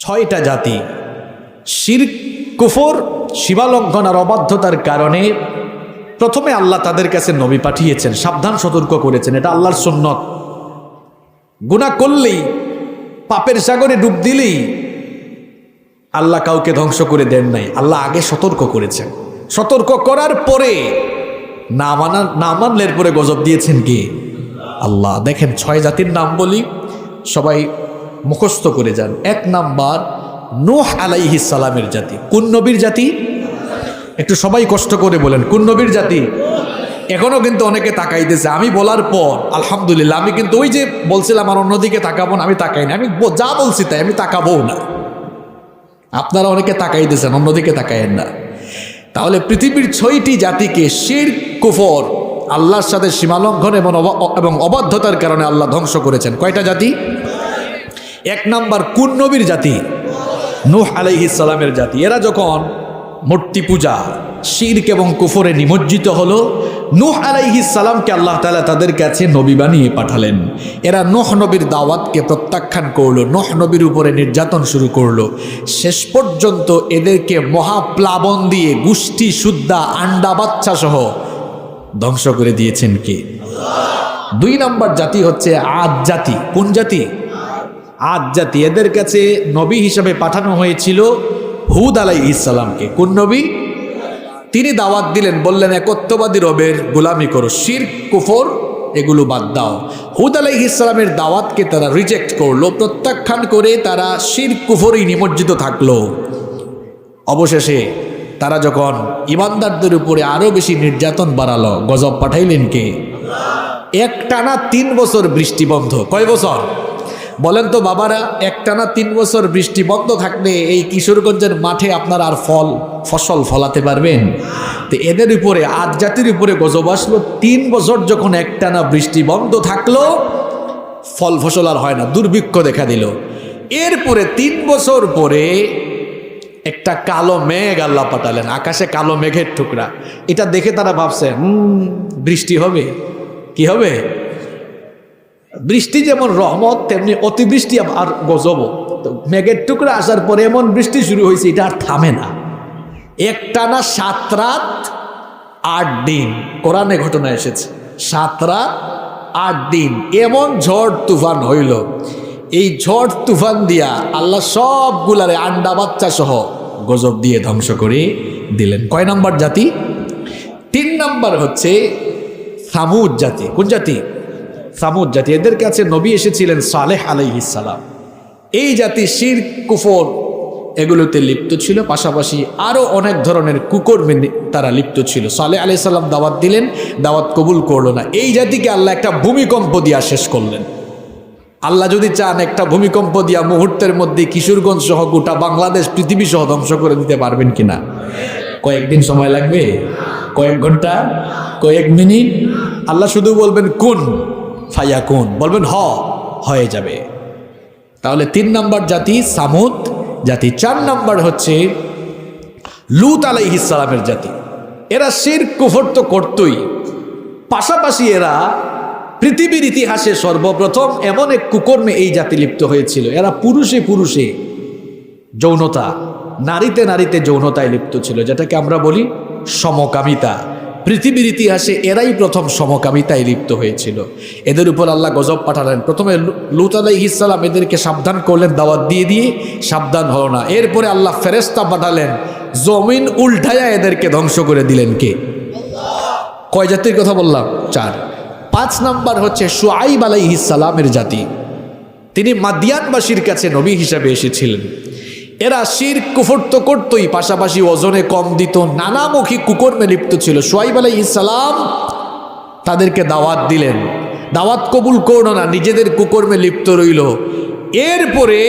ছয়টা জাতি শিরক, কুফর, সীমালঙ্ঘন আর অবাধ্যতার কারণে প্রথমে আল্লাহ তাদের কাছে নবী পাঠিয়েছেন, সাবধান সতর্ক করেছেন। এটা আল্লাহর সুন্নত। গুনাহ করলেই, পাপের সাগরে ডুব দিলেই আল্লাহ কাউকে ধ্বংস করে দেন নাই, আল্লাহ আগে সতর্ক করেছেন। সতর্ক করার পরে না মানলের পরে গজব দিয়েছেন কি আল্লাহ। দেখেন, ছয় জাতির নাম বলি, সবাই মুখস্থ করে যান। এক নাম্বার নূহ আলাইহিস সালামের জাতি। কোন নবীর জাতি? একটু সবাই কষ্ট করে বলেন, কোন নবীর জাতি? এখনো কিন্তু অনেকে তাকাইতেছে। আমি বলার পর আলহামদুলিল্লাহ, আমি কিন্তু ওই যে বলছিলাম আর অন্যদিকে তাকাবো না, আমি তাকাই না। আমি যা বলছি তাই, আমি তাকাবো না। আপনারা অনেকে তাকাইতেছেন, অন্যদিকে তাকাইয়েন না। তাহলে পৃথিবীর ছয়টি জাতিকে শিরক, কুফর, আল্লাহর সাথে সীমালঙ্ঘন এবং অবাধ্যতার কারণে আল্লাহ ধ্বংস করেছেন। কয়টা জাতি? এক নাম্বার কোন নবীর জাতি? নূহ আলাইহিস সালামের জাতি। এরা যখন মূর্তি পূজা, শিরক এবং কুফরে নিমজ্জিত হলো, নূহ আলাইহিস সালামকে আল্লাহ তাআলা তাদের কাছে নবী বানিয়ে পাঠালেন। এরা নূহ নবীর দাওয়াতকে প্রত্যাখ্যান করলো, নূহ নবীর উপরে নির্যাতন শুরু করলো। শেষ পর্যন্ত এদেরকে মহাপ্লাবন দিয়ে গোষ্ঠী সুদ্ধা আন্ডা বাচ্চা সহ ধ্বংস করে দিয়েছেন কে? দুই নাম্বার জাতি হচ্ছে আদ জাতি। কোন জাতি? আদ জাতি। এদের কাছে নবী হিসাবে পাঠানো হয়েছিল হুদ আলাইহিস সালামকে। কোন নবী? তিনি দাওয়াত দিলেন, বললেন একত্ববাদী রবের গোলামি করো, শিরক, কুফর এগুলো বাদ দাও। হুদ আলাইহিস সালামের দাওয়াতকে তারা রিজেক্ট করলো, প্রত্যাখ্যান করে তারা শিরক, কুফরই নিমজ্জিত থাকলো। অবশেষে তারা যখন ইমানদারদের উপরে আরো বেশি নির্যাতন বাড়ালো, গজব পাঠাইলেন কে? একটানা 3 বছর বৃষ্টি বন্ধ। কয় বছর বলেন তো বাবারা? একটানা 3 বছর বৃষ্টি বন্ধ থাকলে এই কিশোরগঞ্জের মাঠে আপনারা আর ফসল ফলাতে পারবেন? তো এদের উপরে, আদ জাতির উপরে গজব আসলো। 3 বছর যখন একটানা বৃষ্টি বন্ধ থাকলো, ফল ফসল আর হয় না, দুর্ভিক্ষ দেখা দিল। এরপরে 3 বছর পরে একটা কালো মেঘ আল্লাহ পাঠালেন, আকাশে কালো মেঘের টুকরা। এটা দেখে তারা ভাবছে বৃষ্টি হবে। কি হবে? বৃষ্টি যেমন রহমত, তেমনি অতিবৃষ্টি আর গজব। তো মেঘের টুকরা আসার পরে এমন বৃষ্টি শুরু হয়েছে, এটা আর থামে না। একটানা 7 রাত 8 দিন, কোরআনে ঘটনা এসেছে। 7 রাত 8 দিন এমন ঝড় তুফান হইল। এই ঝড় তুফান দিয়া আল্লাহ সবগুলারে আন্ডা বাচ্চা সহ গজব দিয়ে ধ্বংস করে দিলেন। কয় নাম্বার জাতি? 3 নাম্বার হচ্ছে সামুদ জাতি। কোন জাতি? সামুদ জাতি। এদের কাছে নবী এসেছিলেন সালেহ আলাইহিস সালাম। এই জাতি শিরক, কুফর এগুলোতে লিপ্ত ছিল, পাশাপাশি আরো অনেক ধরনের কুকর্মে তারা লিপ্ত ছিল। সালেহ আলাইহিস সালাম দাওয়াত দিলেন, দাওয়াত কবুল করলো না। এই জাতিকে আল্লাহ একটা ভূমিকম্প দিয়া শেষ করলেন। আল্লাহ যদি চান, একটা ভূমিকম্প দিয়া মুহূর্তের মধ্যে কিশোরগঞ্জ সহ গোটা বাংলাদেশ, পৃথিবী সহ ধ্বংস করে দিতে পারবেন কিনা? কয়েকদিন সময় লাগবে? কয়েক ঘন্টা? কয়েক মিনিট? আল্লাহ শুধু বলবেন কুন ফায়াকুন, বলবেন হয়ে যাবে। তাহলে 3 নাম্বার জাতি সামুদ জাতি। 4 নাম্বার হচ্ছে লূত আলাইহিস সালামের জাতি। এরা শিরক, কুফর তো করতই, পাশাপাশি এরা পৃথিবীর ইতিহাসে সর্বপ্রথম এমন এক কুকর্মে এই জাতি লিপ্ত হয়েছিল। এরা পুরুষে পুরুষে যৌনতা, নারীতে নারীতে যৌনতায় লিপ্ত ছিল, যেটাকে আমরা বলি সমকামিতা। পৃথিবীর ইতিহাসে এরাই প্রথম সমকামিতায় লিপ্ত হয়েছিল। এদের উপর আল্লাহ গজব পাঠালেন। প্রথমে লূত আলাইহিস সালাম এদেরকে সাবধান করলেন, দাওয়াত দিয়ে সাবধান হলো না। এরপরে আল্লাহ ফেরেশতা পাঠালেন, জমিন উল্টায়া এদেরকে ধ্বংস করে দিলেন কে? কয় জাতির কথা বললাম? 4। 5 নাম্বার হচ্ছে শুআইব আলাইহিস সালামের জাতি। তিনি মাদিয়ানবাসীর কাছে নবী হিসাবে এসেছিলেন। এরা শিরক, কুফর তো করতই, পাশাপাশি ওজনে কম দিত, নানামুখী কুকর্মে লিপ্ত ছিল। শুআইব আলাইহিস সালাম তাদেরকে দাওয়াত দিলেন, দাওয়াত কবুল করল না, নিজেদের কুকর্মে লিপ্ত রইল। এরপরে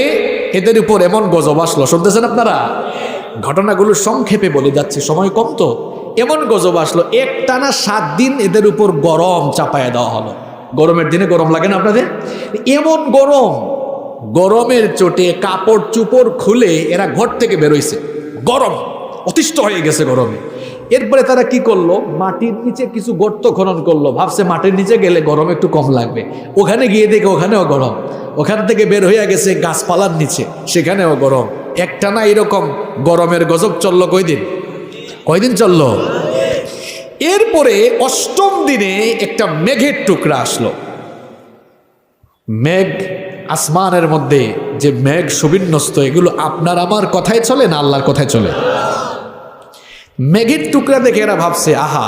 এদের উপর এমন গজব আসলো, শুনতেছেন আপনারা? ঘটনাগুলো সংক্ষেপে বলে যাচ্ছে, সময় কম তো। এমন গজব আসলো, একটানা 7 দিন এদের উপর গরম চাপায়া দেওয়া হলো। গরমের দিনে গরম লাগে না আপনাদের? এমন গরম, গরমের চোটে কাপড় চুপড় খুলে এরা ঘর থেকে বেরোইছে। গরম অতিষ্ঠ হয়ে গেছে গরমে। এরপরে তারা কি করলো, মাটির নিচে কিছু গর্ত খনন করলো, ভাবছে মাটির নিচে গেলে গরম একটু কম লাগবে। ওখানে গিয়ে দেখে ওখানেও গরম, ওখান থেকে বের হইয়া গেছে গাছপালার নিচে, সেখানেও গরম। একটানা এরকম গরমের গজব চললো কয়দিন চললো। এরপরে অষ্টম দিনে একটা মেঘের টুকরা আসলো। মেঘ, আসমানের মধ্যে যে মেঘ সুবিন্যস্ত, এগুলো আপনার আমার কথায় চলে না আল্লাহর কথায় চলে? মেঘের টুকরা দেখে এরা ভাবছে, আহা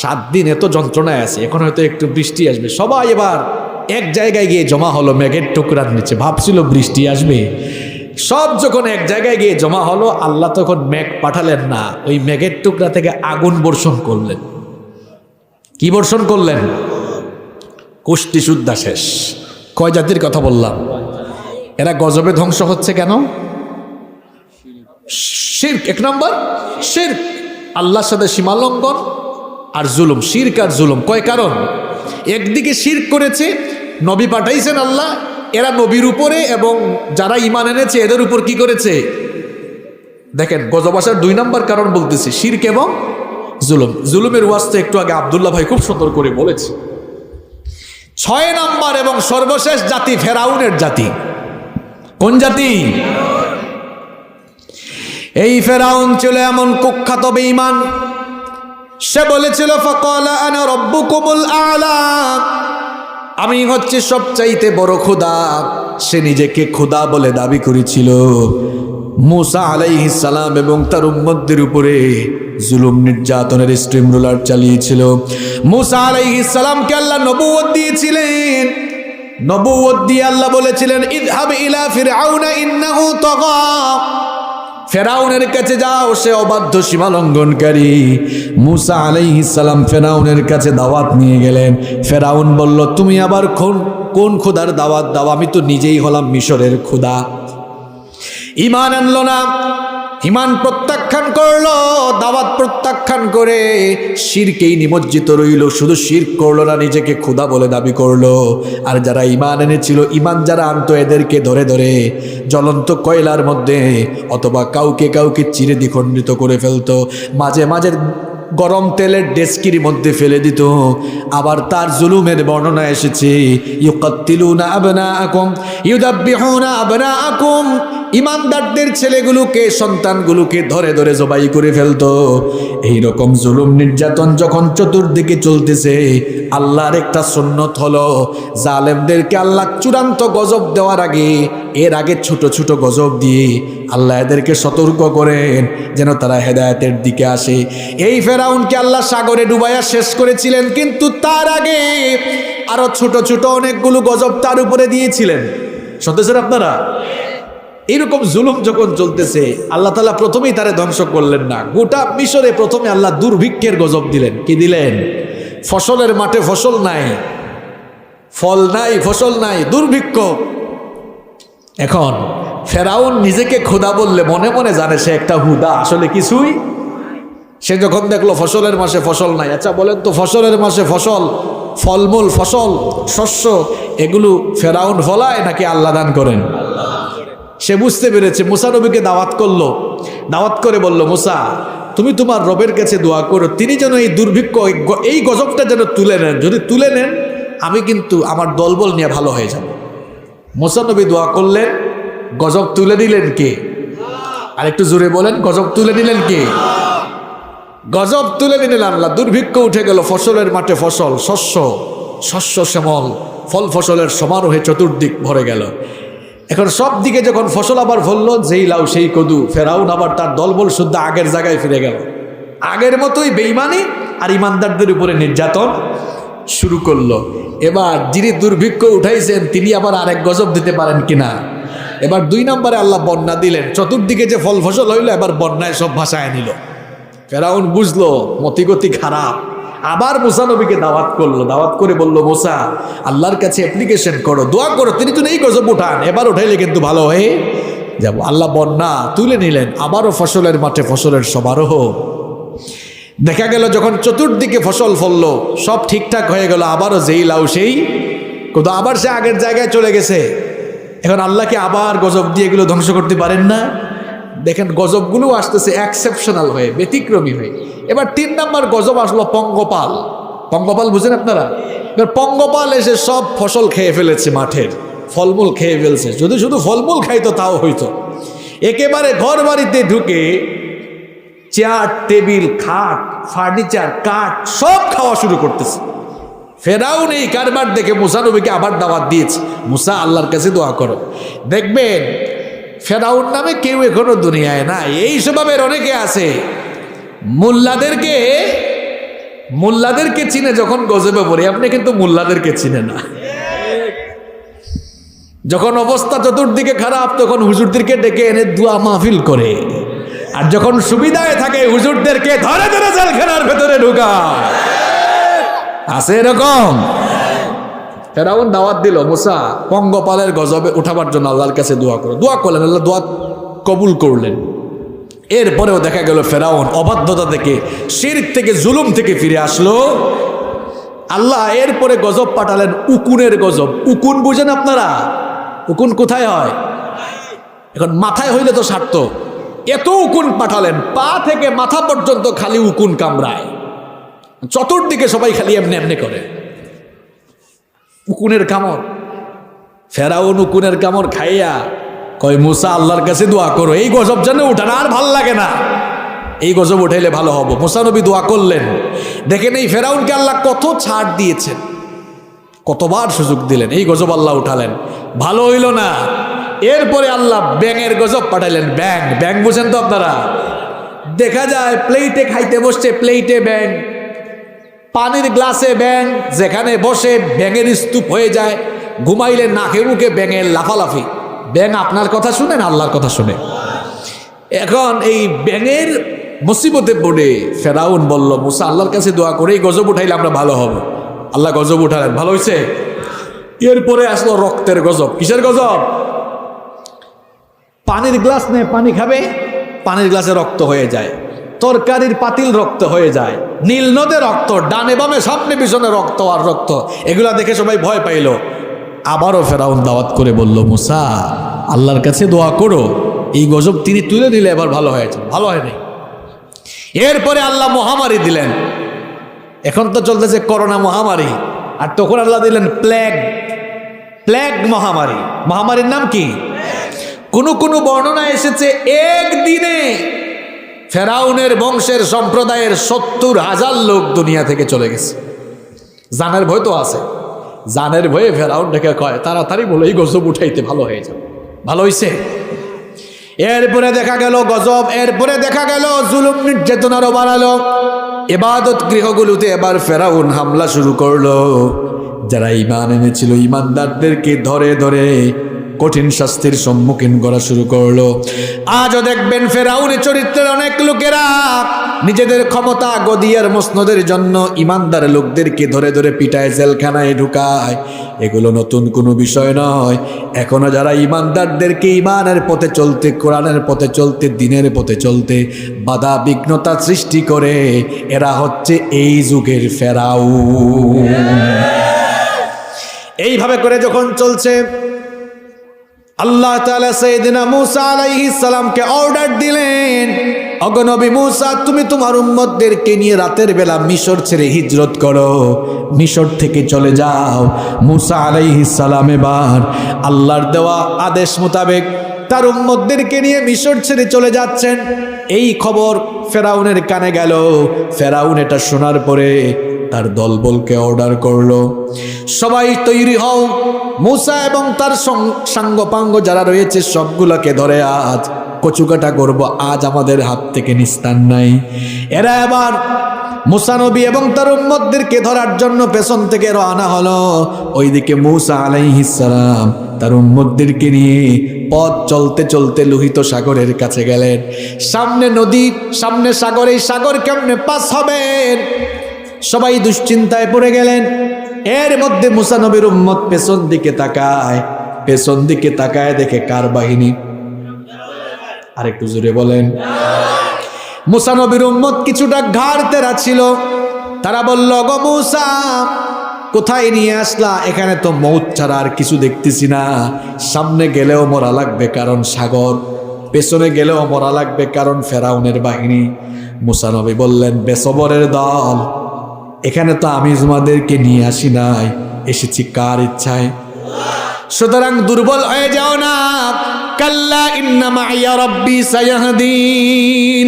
7 দিন এত যন্ত্রণায় আছে, এখন হয়তো একটু বৃষ্টি আসবে। সবাই এবার এক জায়গায় গিয়ে জমা হলো মেঘের টুকরার নিচে, ভাবছিল বৃষ্টি আসবে। সব যখন এক জায়গায় গিয়ে জমা হলো, আল্লাহ তখন মেঘ পাঠালেন না, ওই মেঘের টুকরা থেকে আগুন বর্ষণ করলেন। কি বর্ষণ করলেন? কুষ্টি সুদ্ধা শেষ। কয় জাতির কথা বললাম? এরা গজবে ধ্বংস হচ্ছে কেন? শিরক, 1 নম্বর শিরক, আল্লাহর সাথে সীমালঙ্ঘন আর জুলুম। শিরক আর জুলুম, কয় কারণ? একদিকে শিরক করেছে, নবী পাঠাইছেন আল্লাহ, এরা নবীর উপরে এবং যারা ঈমান এনেছে এদের উপর কি করেছে? দেখেন, গজব আসার 2 নম্বর কারণ বলতেছি, শিরক এবং জুলুম। জুলুমের ওয়াস্তে একটু আগে আব্দুল্লাহ ভাই খুব সুন্দর করে বলেছে। 6 নম্বর এবং সর্বশেষ জাতি ফেরাউনের জাতি। কোন জাতি? এই ফেরাউন ছিল এমন কুখ্যাত বেঈমান, সে বলেছিল ফাকালা আনা রাব্বুকুমুল আ'লা, আমি হচ্ছে সবচাইতে বড় খোদা। সে নিজেকে খোদা বলে দাবি করেছিল। মূসা আলাইহিস সালাম এবং তার উম্মতদের উপরে জুলুম নির্যাতনের স্ট্রিম রোলার চালিয়েছিল। মূসা আলাইহিস সালামকে আল্লাহ নবুয়ত দিয়েছিলেন। নবুয়ত দিয়ে আল্লাহ বলেছিলেন, ইযহাব ইলা ফিরআউনা ইন্নাহু তাগা, ফেরাউনের কাছে যাও, সে অবাধ্য সীমালঙ্ঘনকারী। মূসা আলাইহিস সালাম ফেরাউনের কাছে দাওয়াত নিয়ে গেলেন। ফেরাউন বলল, তুমি আবার কোন খোদার দাওয়াত দাও? আমি তো নিজেই হলাম মিশরের খোদা। ঈমান আনলো না, ঈমান প্রত্যাখ্যান করলো, দাওয়াত প্রত্যাখ্যান করে শিরকেই নিমজ্জিত রইল। শুধু শিরক করলো না, নিজেকে খোদা বলে দাবি করলো। আর যারা ঈমান এনেছিল, ঈমান যারা আনতো, এদেরকে ধরে ধরে জ্বলন্ত কয়লার মধ্যে অথবা কাউকে কাউকে চিরে দ্বিখণ্ডিত করে ফেলতো। মাঝে মাঝে গরম তেলের ডেস্কির মধ্যে ফেলে দিত। আবার তার জুলুমের বর্ণনা এসেছে, ইউকাত্তিলুনা আবনাআকুম ইউদাব্বিহুনা আবনাআকুম, ইমানদারদের ছেলেগুলোকে, সন্তানগুলোকে ধরে ধরে জবাই করে ফেলতো। এইরকম জুলুম নির্যাতন যখন চতুর্দিকে চলতেছে, আল্লাহর একটা সুন্নত হলো, জালেমদেরকে আল্লাহ চূড়ান্ত গজব দেওয়ার আগে, এর আগে ছোট ছোট গজব দিয়ে আল্লাহ এদেরকে সতর্ক করেন যেন তারা হেদায়েতের দিকে আসে। এই ফেরাউনকে আল্লাহ সাগরে ডুবাইয়া শেষ করেছিলেন, কিন্তু তার আগে আরো ছোট ছোট অনেকগুলো গজব তার উপরে দিয়েছিলেন। শুনতেছেন আপনারা? এইরকম জুলুম যখন চলতেছে, আল্লাহ তাআলা প্রথমেই তারে ধ্বংস করলেন না। গোটা মিশরে প্রথমে আল্লাহ দুর্ভিক্ষের গজব দিলেন। কি দিলেন? ফসলের মাঠে ফসল নাই, ফল নাই, ফসল নাই, দুর্ভিক্ষ। এখন ফেরাউন নিজেকে খোদা বললে মনে মনে জানে সে একটা হুদা, আসলে কিছুই। সে যখন দেখলো ফসলের মাসে ফসল নাই, আচ্ছা বলেন তো, ফসলের মাসে ফসল, ফলমূল, ফসল, শস্য, এগুলো ফেরাউন ফলায় নাকি আল্লাহ দান করেন? সে বুঝতে পেরেছে। মুসা নবীকে দাওয়াত করলো, দাওয়াত করে বলল, মুসা তুমি তোমার রবের কাছে দোয়া করো, তিনি যেন এই দুর্ভিক্ষ, এই গজবটা যেন তুলে নেন। যদি তুলে নেন, আমি কিন্তু আমার দলবল নিয়ে ভালো হয়ে যাব। মুসা নবী দোয়া করলেন, গজব তুলে দিলেন কে? আর একটু জোরে বলেন, গজব তুলে দিলেন কে? গজব তুলে দিলেন আল্লাহ। দুর্ভিক্ষ উঠে গেল, ফসলের মাঠে ফসল, শস্য, শস্য শ্যামল, ফল ফসলের সমারোহে চতুর্দিক ভরে গেল। এখন সব দিকে যখন ফসল আবার ফলল, যেই লাউ সেই কদু, ফেরাউন আবার তার দলবল শুদ্ধ আগের জায়গায় ফিরে গেল। আগের মতোই বেঈমানি আর ইমানদারদের উপরে নির্যাতন শুরু করলো। এবার যিনি দুর্ভিক্ষ উঠাইছেন, তিনি আবার আরেক গজব দিতে পারেন কিনা? এবার 2 নম্বরে আল্লাহ বন্যা দিলেন। চতুর্দিকে যে ফল ফসল হইল, এবার বন্যায় সব ভাসায় নিল। ফেরাউন বুঝলো মতিগতি খারাপ, আবার মুসা নবীকে দাওয়াত করলো। দাওয়াত করে বলল, মুসা আল্লাহর কাছে অ্যাপ্লিকেশন করো, দোয়া করো, তিনি তো এই গজব উঠান, এবার উঠাইলে কিন্তু ভালো হয়ে যাব। আল্লাহ বন্যা তুলে নিলেন। আবারও ফসলের মাঠে ফসলের সমারোহ। দেখা গেল যখন চতুর্দিকে ফসল ফলল, সব ঠিকঠাক হয়ে গেল, আবারও যেই লাউ সেই কদু, আবার সে আগের জায়গায় চলে গেছে। এখন আল্লাহকে আবার গজব দিয়ে এগুলো ধ্বংস করতে পারেন না? দেখেন গজবগুলো আসতেছে এক্সেপশনাল হয়ে, ব্যতিক্রমী হয়ে। এবার 3 নম্বর গজব আসলো পঙ্গপাল। পঙ্গপাল বুঝেন আপনারা? এবার পঙ্গপাল এসে সব ফসল খেয়ে ফেলেছে, মাঠের ফলমূল খেয়ে ফেলছে। যদি শুধু ফলমূল খাইতো তাও হইতো। একেবারে ঘর বাড়িতে ঢুকে চেয়ার, টেবিল, খাট, ফার্নিচার, কাঠ সব খাওয়া শুরু করতেছে। ফেরাউন এই কারবার দেখে মুসা নবীকে আবার দাওয়াত দিয়েছে, মুসা আল্লাহর কাছে দোয়া করো। দেখবেন ফেরাউন নামে কেউ এখনো দুনিয়ায় নাই। এই স্বভাবের অনেকে আছে। মোল্লাদেরকে চিনে যখন গজবে পড়ে, আপনি কিন্তু মোল্লাদেরকে চিনে না। যখন অবস্থা চতুর্দিকে খারাপ তখন হুজুরদেরকে ডেকে এনে দোয়া মাহফিল করে, আর যখন সুবিধায় থাকে হুজুরদেরকে ধরে ধরে জেলখানার ভেতরে ঢুকায়। আছে এরকম? ফেরাউন দাওয়াত দিল, মুসা পঙ্গপালের গজবে উঠাবার জন্য আল্লাহর কাছে দোয়া করো। দোয়া করলেন, আল্লাহ দোয়া কবুল করলেন। এরপরেও দেখা গেল ফেরাউন অবাধ্যতা থেকে, শিরক থেকে, জুলুম থেকে ফিরে আসলো। আল্লাহ এরপরে গজব পাঠালেন, উকুনের গজব। উকুন বুঝেন আপনারা? উকুন কোথায় হয়? এখন মাথায় হইলে তো সারত। এত উকুন পাঠালেন, পা থেকে মাথা পর্যন্ত খালি উকুন কামড়ায়, চতুর্দিকে সবাই খালি এমনি এমনি করে। উকুনের কামড়। ফেরাউন উকুনের কামড় খাইয়া কয়, মুসা আল্লাহর কাছে দোয়া করো, এই গজব যেন উঠান, আর ভাল লাগে না, এই গজব উঠাইলে ভালো হবো। মুসা নবী দোয়া করলেন। দেখেন এই ফেরাউনকে আল্লাহ কত ছাড় দিয়েছেন, কতবার সুযোগ দিলেন, এই গজব আল্লাহ উঠালেন, ভালো হইল না। এরপরে আল্লাহ ব্যাঙের গজব পাঠাইলেন। ব্যাঙ, ব্যাঙ বুঝেন তো আপনারা? দেখা যায় প্লেটে খাইতে বসছে, প্লেটে ব্যাঙ, পানির গ্লাসে ব্যাঙ, যেখানে বসে ব্যাঙের স্তূপ হয়ে যায়, ঘুমাইলে নাকে মুখে ব্যাঙের লাফালাফি। ব্যাঙ আপনার কথা শুনে না আল্লাহর কথা শুনে? এখন এই ব্যাঙের মুসিবতে পড়ে ফেরাউন বলল, মুসা আল্লাহর কাছে দোয়া করে এই গজব উঠাইলে আমরা ভালো হব। আল্লাহ গজব উঠালেন, ভালো হয়েছে। এরপরে আসলো রক্তের গজব। কিসের গজব? পানির গ্লাস নেই, পানি খাবে, পানির গ্লাসে রক্ত হয়ে যায়, তরকারির পাতিল রক্ত হয়ে যায়, নীল নদে রক্ত, ডানে বামে সামনে পিছনে রক্ত আর রক্ত। এগুলা দেখে সবাই ভয় পাইল। আবারও ফেরাউন দাওয়াত করে বলল, মুসা আল্লাহর কাছে দোয়া করো, এই গজব তিনি তুলে নিলে এবার ভালো হয়েছে। ভালো হয় নাই। এরপরে আল্লাহ মহামারী দিলেন। এখন তো চলতেছে করোনা মহামারী, আর তখন আল্লাহ দিলেন প্লেগ। প্লেগ মহামারী। মহামারীর নাম কি? কোন কোন বর্ণনা এসেছে একদিনে ফেরাউনের বংশের সম্প্রদায়ের 70,000 লোক দুনিয়া থেকে চলে গেছে। জানের ভয় তো আছে, জানের ভয়ে ফেরাউন ডেকে কয়, তাড়াতাড়ি বলো এই গজব উঠাইতে, ভালো হয়ে যাবে। ভালো হয়েছে। এরপরে দেখা গেল গজব, এরপরে দেখা গেল জুলুম নির্যাতনারও বাড়ালো। ইবাদত গৃহগুলোতে এবার ফেরাউন হামলা শুরু করলো। যারা ঈমান এনেছিল ঈমানদারদেরকে ধরে ধরে কঠিন শাস্তির সম্মুখীন করা শুরু করলো। আজও দেখবেন ফেরাউনের চরিত্রের অনেক লোকেরা নিজেদের ক্ষমতা, গদিয়ার মসনদের জন্য ঈমানদার লোকদেরকে ধরে ধরে পিটায়, জেলখানায় ঢুকায়। এগুলো নতুন কোনো বিষয় নয়। এখনো যারা ঈমানদারদেরকে ঈমানের পথে চলতে, কোরআনের পথে চলতে, দ্বীনের পথে চলতে বাধা বিঘ্নতা সৃষ্টি করে, এরা হচ্ছে এই যুগের ফেরাউন। এইভাবে করে যখন চলছে, আল্লাহ তাআলা সাইয়েদনা মূসা আলাইহিস সালামকে অর্ডার দিলেন, ওগো নবী মূসা, তুমি তোমার উম্মতদেরকে নিয়ে রাতের বেলা মিশর ছেড়ে হিজরত করো, মিশর থেকে চলে যাও। মূসা আলাইহিস সালাম এবার আল্লাহর দেওয়া আদেশ মোতাবেক তার উম্মতদেরকে নিয়ে মিশর ছেড়ে চলে যাচ্ছেন। এই খবর ফেরাউনের কানে গেল। ফেরাউন এটা শোনার পরে তার দলবলকে অর্ডার করলো, সবাই তৈরি হও, মূসা এবং তার সাঙ্গপাঙ্গ যারা রয়েছে সবগুলোকে ধরে আজ কচুকাটা করব, আজ আমাদের হাত থেকে নিস্তার নাই। এরা এবার মূসা নবী এবং তার উম্মতদেরকে ধরার জন্য পেছন থেকে রওনা হলো। ওইদিকে মূসা আলাইহিস সালাম তার উম্মতদেরকে নিয়ে পথ চলতে চলতে লোহিত সাগরের কাছে গেলেন। সামনে নদী, সামনে সাগর, এই সাগর কেমনে পাস হবেন? সবাই দুশ্চিন্তায় পড়ে গেলেন। এর মধ্যে মূসা নবীর উম্মত পেছন দিকে তাকায়, পেছন দিকে তাকায় দেখে কার বাহিনী? আরেকটু জোরে বলেন। মূসা নবীর উম্মত কিছুটা ঘাড় তেরা ছিল। তারা বলল, গো মূসা, কোথায় নিয়ে আসলা? এখানে তো মৌত ছাড়া আর কিছু দেখতেছি না, সামনে গেলেও মরা লাগবে, কারণ সাগর পেছনে গেলেও মরা লাগবে, কারণ ফেরাউনের বাহিনী। মুসা নবী বললেন, বেসবরের দল, এখানে তো আমি তোমাদেরকে নিয়ে আসি নাই, এসেছি কার ইচ্ছায়। সুতরাং দুর্বল হয়ে যাও না। কাল্লা ইন্না মাইয়া রাব্বি সায়াহদিন।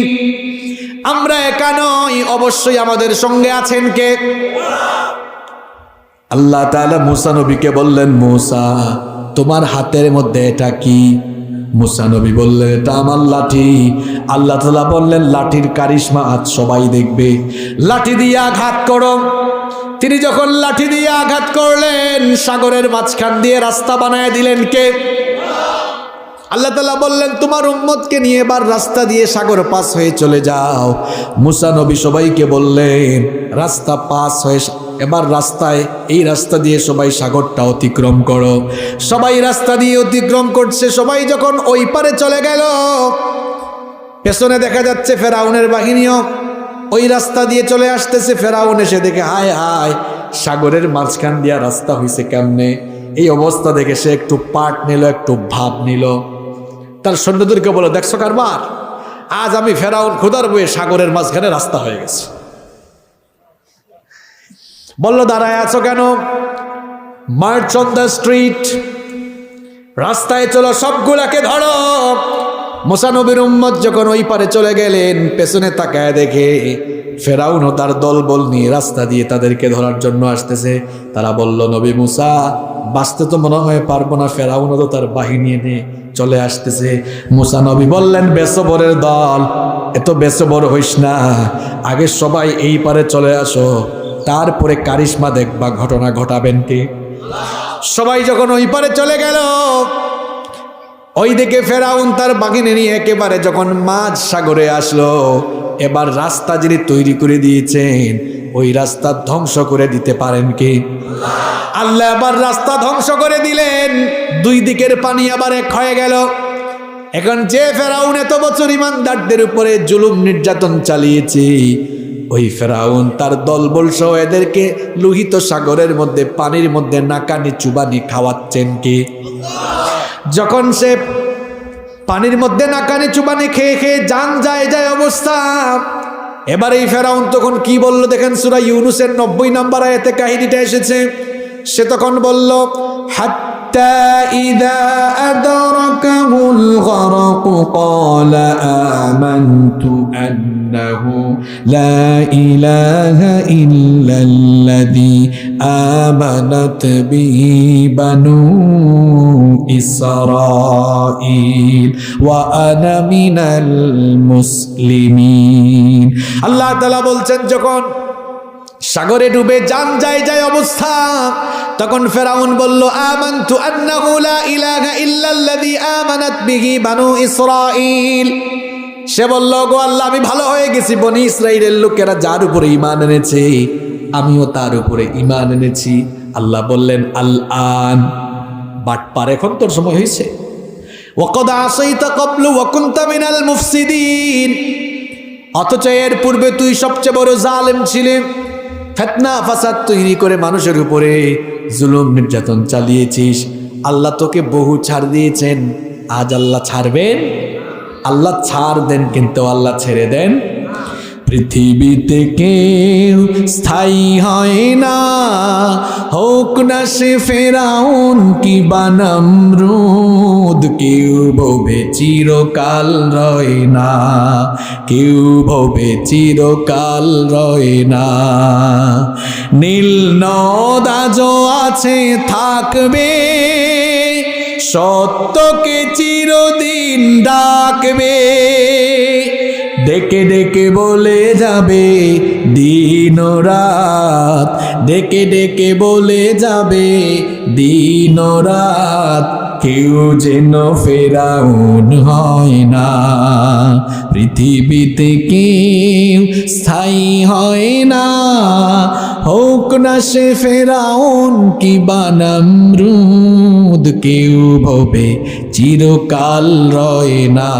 আমরা একা নই, অবশ্যই আমাদের সঙ্গে আছেন কে? আল্লাহ তাআলা মুসা নবীকে বললেন, মুসা তোমার হাতের মধ্যে এটা কি? মুসা নবী বললেন, এটা আমার লাঠি। আল্লাহ তাআলা বললেন, লাঠির কারিশমা আজ সবাই দেখবে, লাঠি দিয়ে আঘাত করো। তিনি যখন লাঠি দিয়ে আঘাত করলেন, সাগরের মাঝখান দিয়ে রাস্তা বানায় দিলেন কে? আল্লাহ তাআলা বললেন, তোমার উম্মতকে নিয়ে এবার রাস্তা দিয়ে সাগর পাস হয়ে চলে যাও। মুসা নবী সবাইকে বললেন, রাস্তা পাস হয়ে এবার রাস্তায়, এই রাস্তা দিয়ে সবাই সাগরটা অতিক্রম করো। সবাই রাস্তা দিয়ে অতিক্রম করছে। সবাই যখন ওই পারে চলে গেল, পেছনে দেখা যাচ্ছে ফেরাউনের বাহিনীও ওই রাস্তা দিয়ে চলে আসতেছে। ফেরাউন এসে দেখে, হায় হায়, সাগরের মাঝখান দিয়া রাস্তা হয়েছে কেমনে? এই অবস্থা দেখে সে একটু পাট নিল, একটু ভাব নিল। তার সৈন্যদেরকে বলো, দেখছো কারবার, আজ আমি ফেরাউন খোদার বয়ে সাগরের মাঝখানে রাস্তা হয়ে গেছে। বললো, দাঁড়ায় আছো কেন? মার্চ অন দ্য স্ট্রিট, রাস্তায় চলো, সবগুলাকে ধরো। মুসা নবীর উম্মত যখন ওই পারে চলে গেলেন, পেছনে তাকায় দেখে ফেরাউনও তার দলবল নিয়ে রাস্তা দিয়ে তাদেরকে ধরার জন্য আসতেছে। তারা বলল, নবী মুসা, বাঁচতে তো মনে হয় পারবো না, ফেরাউনও তো তার বাহিনী নিয়ে চলে আসতেছে। মুসা নবী বললেন, বেসবরের দল, এত বেসবর হইস না, আগে সবাই এই পারে চলে আসো, তারপরে কারিশমা দেখবা ঘটনা ঘটাবেন কে। সবাই যখন ওই পারে চলে গেল, ওই দিকে ফেরাউন তার বাহিনী নিয়ে একেবারে যখন মাঝ সাগরে আসলো, এবার রাস্তা যিনি তৈরি করে দিয়েছেন, ওই রাস্তা ধ্বংস করে দিতে পারেন কি? আল্লাহ আবার রাস্তা ধ্বংস করে দিলেন। দুই দিকের পানি আবার এক হয়ে গেল। এখন যে ফেরাউন এত বছর ইমানদারদের উপরে জুলুম নির্যাতন চালিয়েছে, ওই ফেরাউন তার দলবল সহ এদেরকে লোহিত সাগরের মধ্যে, পানির মধ্যে নাকানি চুবানি খাওয়াচ্ছেন কি? যখন সে পানির মধ্যে নাকানি চুবানি খেয়ে খেয়ে জান যায় যায় অবস্থা, এবার এই ফেরাউন তখন কি বলল দেখেন, সূরা ইউনূসের 90 নম্বর আয়াতে কাহিনীটা এসেছে। সে তখন বলল, হাত্তা ইযা আদরাকাহুল গরক ক্বালা আমানতু আন্নাহু লা ইলাহা ইল্লাল্লাযী আমানাত বিহি বানু ইসরাঈল ওয়া আনা মিনাল মুসলিমিন। আল্লাহ তাআলা বলছেন, যখন সাগরে ডুবে জান যায় যায় অবস্থা, তখন ফেরাউন বলল, আমানতু আন্নাহু লা ইলাহা ইল্লাল্লাযী আমানাত বিহি বানু ইসরাঈল। সে বলল, গো আল্লাহ, আমি ভালো হয়ে গেছি, বনি ইসরাইলের লোকেরা যার উপরে ঈমান এনেছে, আমিও তার উপরে ঈমান এনেছি। আল্লাহ বললেন, আল আন, বাটপার, এখন তোর সময় হয়েছে। ওয়াকাদ আসাইতা ক্বাবলু ওয়া কুনতা মিনাল মুফসিদিন, অথচ এর পূর্বে তুই সবচেয়ে বড় জালেম ছিলি, ফিতনা ফাসাদ তৈরি করে মানুষের উপরে জুলুম নির্যাতন চালিয়েছিস। আল্লাহ তোকে বহু ছাড় দিয়েছেন, আজ আল্লাহ ছাড়বেন? আল্লাহ ছাড় দেন, কিন্তু আল্লাহ ছেড়ে দেন। পৃথিবীতে কেউ স্থায়ী হয় না, হোক না সে ফেরাউন কিবা নমরুদ, কেউ ভবে চিরকাল রয় না, কেউ ভবে চিরকাল রয় না। নীল নদ আজও আছে, থাকবে, সত্যকে চিরদিন ডাকবে, ডেকে ডেকে বলে যাবে দিন ও রাত, ডেকে ডেকে বলে যাবে দিন ও রাত, কেউ যেন ফেরাউন হয় না। পৃথিবীতে কেউ স্থায়ী হয় না, হোক না সে ফেরাউন কিবা নমরুদ, কেউ ভবে চিরকাল রয় না,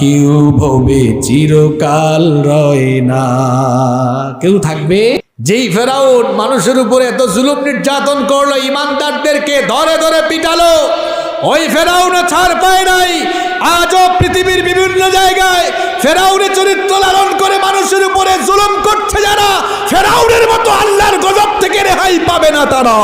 কেউ ভবে চিরকাল রয় না। কেউ থাকবে? যেই ফেরাউন মানুষের উপরে এত জুলুম নির্যাতন করলো, ইমানদারদেরকে ধরে ধরে পিটালো, ওই ফেরাউনে ছাড় পায় নাই। আজও পৃথিবীর বিভিন্ন জায়গায় ফেরাউনের চরিত্র লালন করে মানুষের উপরে জুলুম করছে যারা, ফেরাউনের মতো আল্লাহর গজব থেকে রেহাই পাবে না তারা।